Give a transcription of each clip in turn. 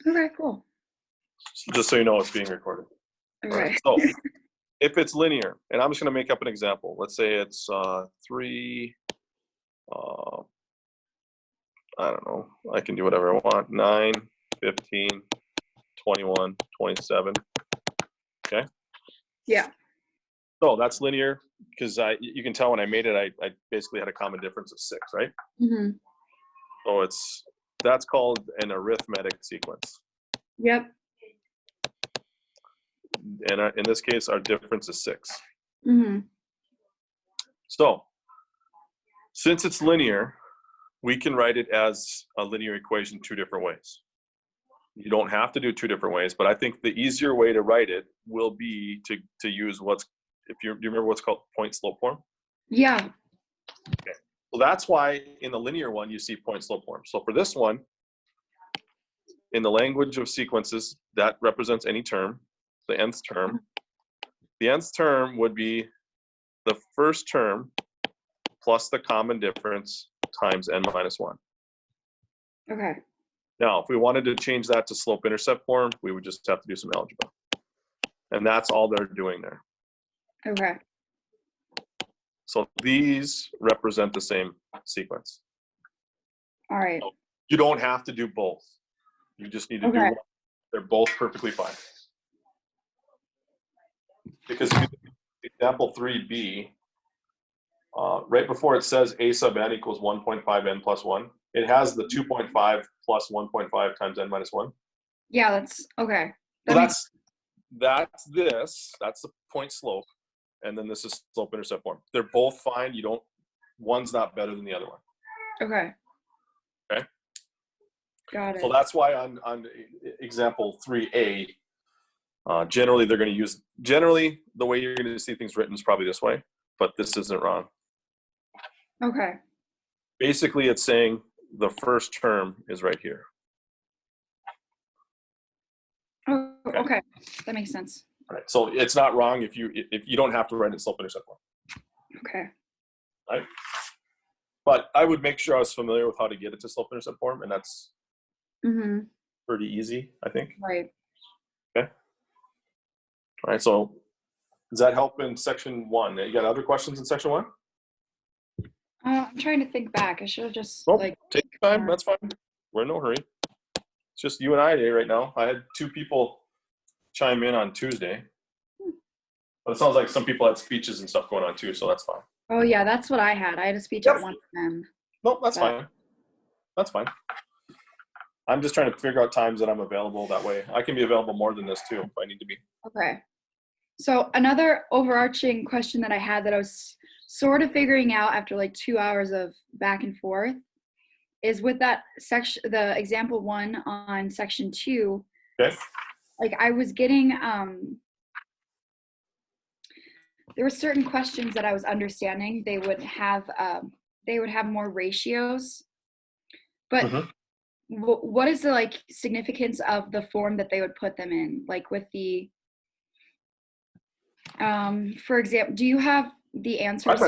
Okay, cool. Just so you know, it's being recorded. Okay. So if it's linear, and I'm just going to make up an example. Let's say it's 3, I don't know. I can do whatever I want. 9, 15, 21, 27. Okay. Yeah. So that's linear because you can tell when I made it, I basically had a common difference of 6, right? Mm-hmm. So that's called an arithmetic sequence. Yep. And in this case, our difference is 6. Mm-hmm. So since it's linear, we can write it as a linear equation 2 different ways. You don't have to do 2 different ways, but I think the easier way to write it will be to use do you remember what's called point slope form? Yeah. Okay. Well, that's why in the linear one, you see point slope form. So for this one, in the language of sequences, that represents any term, the nth term. The nth term would be the first term plus the common difference times n minus 1. Okay. Now, if we wanted to change that to slope-intercept form, we would just have to do some algebra. And that's all they're doing there. Okay. So these represent the same sequence. All right. So you don't have to do both. You just need to do one. They're both perfectly fine. Because if you look at example 3b, right before it says a sub n equals 1.5 n plus 1, it has the 2.5 plus 1.5 times n minus 1. Yeah, that's okay. So that's the point slope, and then this is slope intercept form. They're both fine. One's not better than the other one. Okay. Okay. Got it. So that's why on example 3a, generally they're going to use, the way you're going to see things written is probably this way, but this isn't wrong. Okay. Basically, it's saying the first term is right here. Oh, okay. That makes sense. All right. So it's not wrong if you don't have to write it slope intercept form. Okay. Right. But I would make sure I was familiar with how to get it to slope intercept form, and that's pretty easy, I think. Right. Okay. All right. So does that help in section 1? You got other questions in section 1? I'm trying to think back. I should have just take your time. That's fine. We're in no hurry. It's just you and I today right now. I had 2 people chime in on Tuesday, but it sounds like some people had speeches and stuff going on too, so that's fine. Oh yeah, that's what I had. I had a speech at 1 p.m. Nope, that's fine. That's fine. I'm just trying to figure out times that I'm available. That way I can be available more than this too if I need to be. Okay. So another overarching question that I had that I was sort of figuring out after like 2 hours of back and forth is with that section, the example 1 on section 2. Okay. Like I was getting, there were certain questions that I was understanding. They would have more ratios, but what is the significance of the form that they would put them in? Like with the, for example, do you have the answers?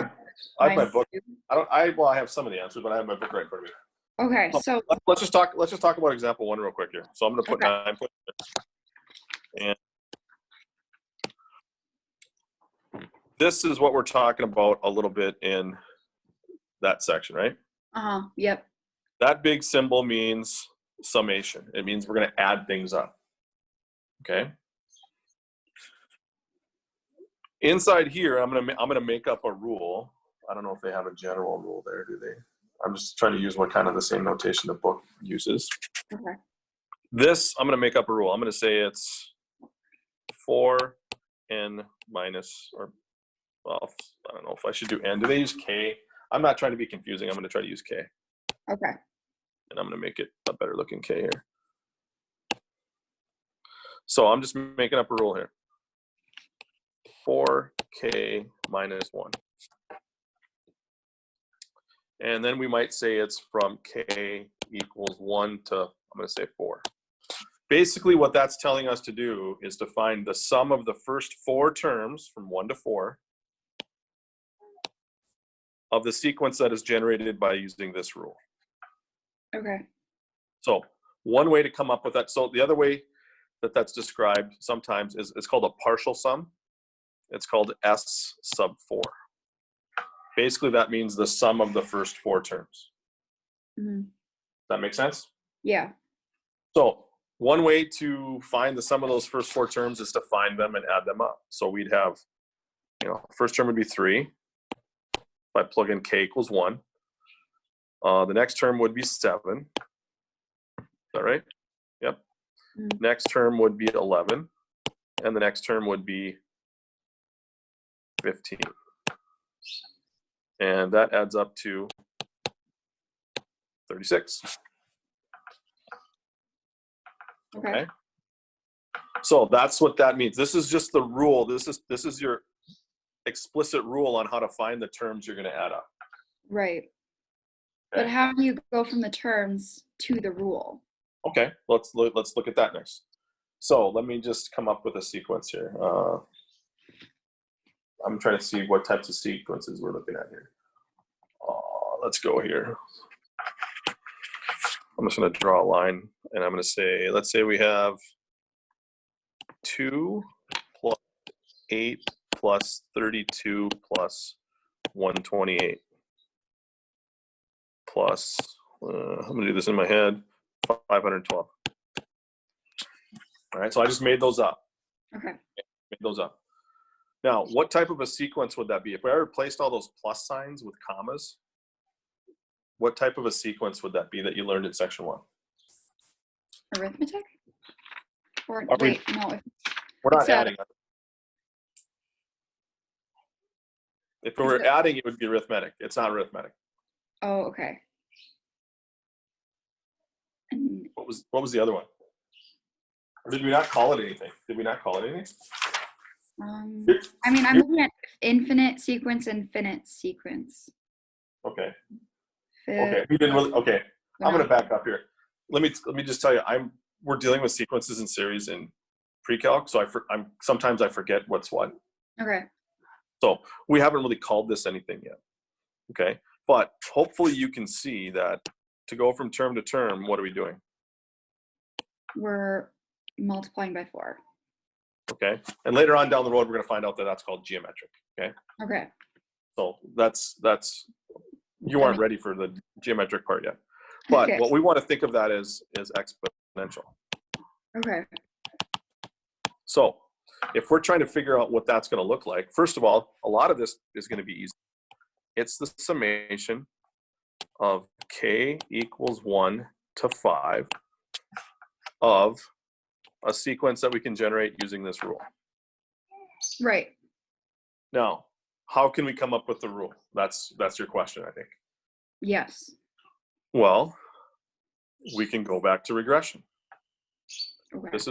I have my book. I have some of the answers, but I have my book right in front of me. Okay, so let's just talk about example 1 real quick here. So I'm going to put 9 and this is what we're talking about a little bit in that section, right? Yep. That big symbol means summation. It means we're going to add things up. Okay. Inside here, I'm going to make up a rule. I don't know if they have a general rule there, do they? I'm just trying to use what kind of the same notation the book uses. Okay. This, I'm going to make up a rule. I'm going to say it's 4n minus, or well, I don't know if I should do n. Do they use k? I'm not trying to be confusing. I'm going to try to use k. Okay. And I'm going to make it a better looking k here. So I'm just making up a rule here. 4k minus 1. And then we might say it's from k equals 1 to, I'm going to say 4. Basically, what that's telling us to do is to find the sum of the first 4 terms from 1 to 4 of the sequence that is generated by using this rule. Okay. So one way to come up with that. So the other way that that's described sometimes is it's called a partial sum. It's called S sub 4. Basically, that means the sum of the first 4 terms. Mm-hmm. That make sense? Yeah. So one way to find the sum of those first 4 terms is to find them and add them up. So we'd have, first term would be 3. If I plug in k equals 1. The next term would be 7. Is that right? Yep. Mm-hmm. Next term would be 11. And the next term would be 15. And that adds up to 36. Okay. So that's what that means. This is just the rule. This is your explicit rule on how to find the terms you're going to add up. Right. Okay. But how do you go from the terms to the rule? Okay, let's look at that next. So let me just come up with a sequence here. I'm trying to see what types of sequences we're looking at here. Let's go here. I'm just going to draw a line, and I'm going to say, let's say we have 2 plus 8 plus 32 plus 128 plus, I'm going to do this in my head, 512. All right, so I just made those up. Okay. Made those up. Now, what type of a sequence would that be? If I replaced all those plus signs with commas, what type of a sequence would that be that you learned in section 1? Arithmetic? Or Are wait, we, no. we're not adding. If we were adding, it would be arithmetic. It's not arithmetic. Oh, okay. And What was the other one? Or did we not call it anything? Did we not call it anything? I mean, I'm looking at infinite sequence and finite sequence. Okay. Okay. We didn't really. Okay. I'm going to back up here. Let me just tell you. We're dealing with sequences and series in pre-calc, so sometimes I forget what's what. Okay. So we haven't really called this anything yet. Okay. But hopefully you can see that to go from term to term, what are we doing? We're multiplying by 4. Okay. And later on down the road, we're going to find out that that's called geometric. Okay. Okay. So that's you aren't ready for the geometric part yet. But okay. What we want to think of that is exponential. Okay. So if we're trying to figure out what that's going to look like, first of all, a lot of this is going to be easy. It's the summation of k equals 1 to 5 of a sequence that we can generate using this rule. Right. Now, how can we come up with the rule? That's your question, I think. Yes. Well, we can go back to regression. Okay. This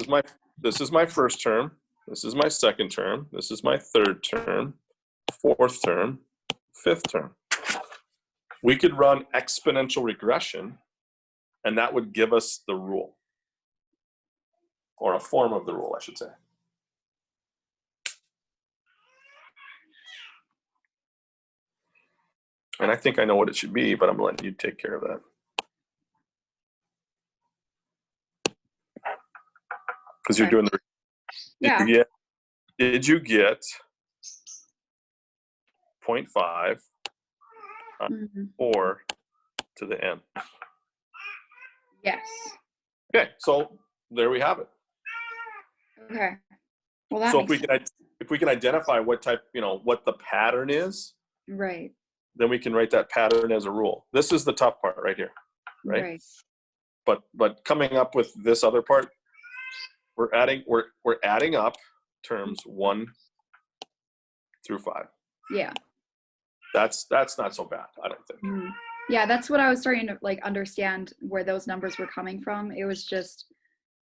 is my first term. This is my second term. This is my third term, fourth term, fifth term. We could run exponential regression, and that would give us the rule, or a form of the rule, I should say. And I think I know what it should be, but I'm letting you take care of that. Because you're doing the. Yeah. Did you get 0.5 4 to the n? Yes. Okay, so there we have it. Okay. Well, that so makes sense. If we can identify what type, what the pattern is, right, then we can write that pattern as a rule. This is the tough part right here, right? But coming up with this other part, we're adding up terms 1 through 5. Yeah. That's not so bad, I don't think. Mm-hmm. Yeah, that's what I was starting to understand where those numbers were coming from. It was just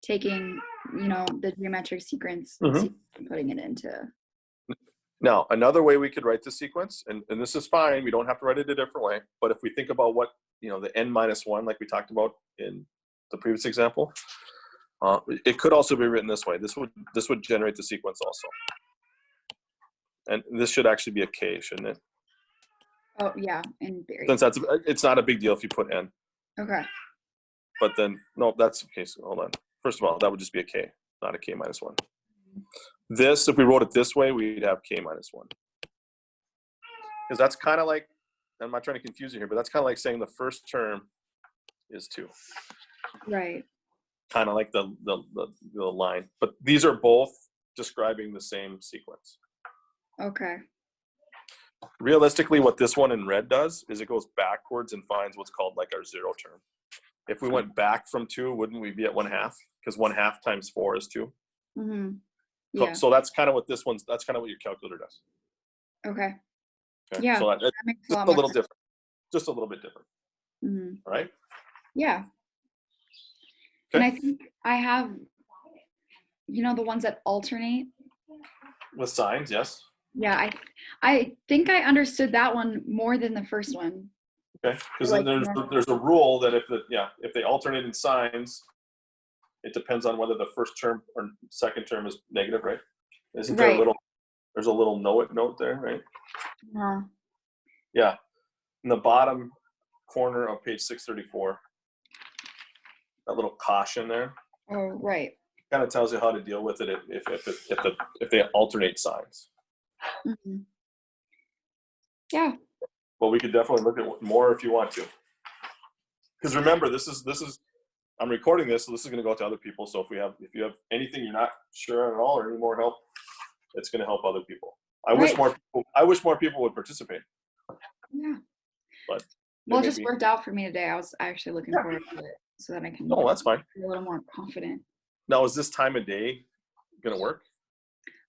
taking, the geometric sequence and putting it into. Now, another way we could write this sequence, and this is fine, we don't have to write it a different way, but if we think about what, the n-1, like we talked about in the previous example, it could also be written this way. This would generate the sequence also. And this should actually be a k, shouldn't it? Oh, yeah, in theory. Since it's not a big deal if you put n. Okay. but then, no, that's okay. So hold on. First of all, that would just be a K, not a K minus 1. This, if we wrote it this way, we'd have K minus 1. Because that's kind of like, I'm not trying to confuse you here, but that's kind of like saying the first term is 2. Right. Kind of like the line. But these are both describing the same sequence. Okay. Realistically, what this one in red does is it goes backwards and finds what's called like our 0 term. If we went back from 2, wouldn't we be at 1/2? Because 1/2 times 4 is 2. Mm-hmm. Yeah. So that's kind of what this one's, that's kind of what your calculator does. Okay. Okay. Yeah. So that makes just lot a more little sense. different. Just a little bit different. Mm-hmm. All right. Yeah. Okay. And I think I have, the ones that alternate. With signs, yes. Yeah, I think I understood that one more than the first one. Okay. Because Like, there's a rule that if they alternate in signs, it depends on whether the first term or second term is negative, right? Isn't there there's a little note there, right? Yeah. In the bottom corner of page 634, that little caution there. Oh, right. Kind of tells you how to deal with it if they alternate signs. Mm-hmm. Yeah. Well, we could definitely look at more if you want to. Because remember, this is I'm recording this, so this is going to go out to other people. So if you have anything you're not sure on at all or any more help, it's going to help other people. I wish more people would participate. Yeah. But it just worked out for me today. I was actually looking forward to it so that I can that's fine. be a little more confident. Now, is this time of day going to work?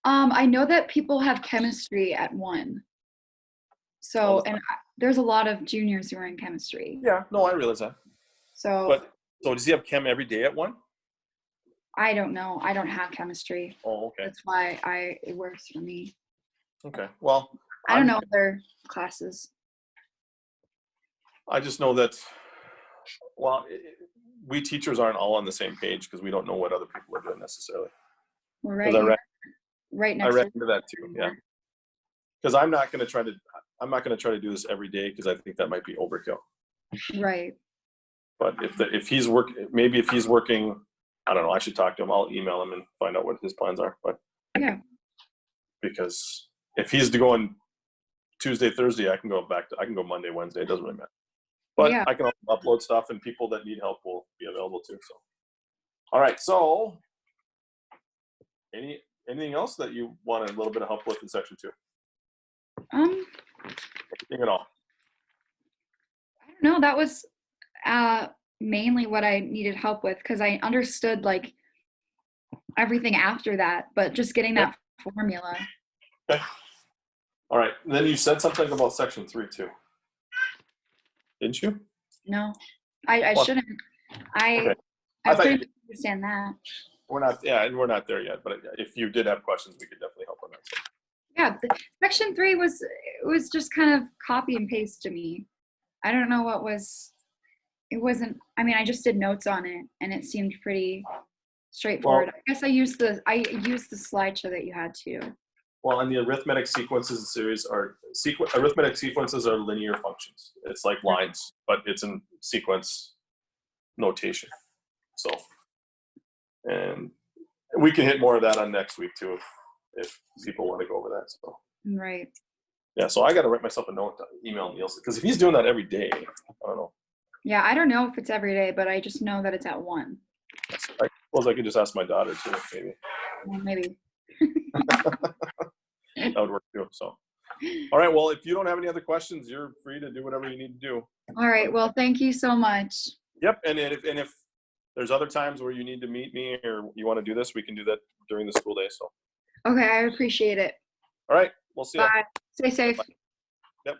I know that people have chemistry at 1. So, and there's a lot of juniors who are in chemistry. Yeah, no, I realize that. So does he have chem every day at 1? I don't know. I don't have chemistry. Oh, okay. That's why it works for me. Okay. Well, I don't know other classes. I just know that, we teachers aren't all on the same page because we don't know what other people are doing necessarily. Well, right. Right next. I ran into that too. Yeah. Because I'm not going to try to do this every day because I think that might be overkill. Right. But if he's working, I don't know. I should talk to him. I'll email him and find out what his plans are. But yeah. Because if he's going Tuesday, Thursday, I can go Monday, Wednesday. It doesn't really matter. But I can upload stuff, and people that need help will be available too. So, all right. So, anything else that you want a little bit of help with in section 2? Anything at all? I don't know. That was mainly what I needed help with because I understood like everything after that, but just getting that formula. Okay. All right. And then you said something about section 3 too. Didn't you? No, I shouldn't. I couldn't understand that. We're not there yet. But if you did have questions, we could definitely help on that. So. Yeah, section 3 was just kind of copy and paste to me. I don't know what was. It wasn't. I mean, I just did notes on it, and it seemed pretty straightforward. I guess I used the slideshow that you had too. Well, and the arithmetic sequences series arithmetic sequences are linear functions. It's like lines, but it's in sequence notation. So, and we can hit more of that on next week too, if people want to go over that. So. Right. Yeah. So I got to write myself a note to email Nielsen because if he's doing that every day, I don't know. Yeah, I don't know if it's every day, but I just know that it's at 1. I suppose I could just ask my daughter too, maybe. Well, maybe. That would work too. So, all right. Well, if you don't have any other questions, you're free to do whatever you need to do. All right. Well, thank you so much. Yep. And if there's other times where you need to meet me or you want to do this, we can do that during the school day. So. Okay, I appreciate it. All right. We'll see you. Bye. Stay safe. Bye. Yep.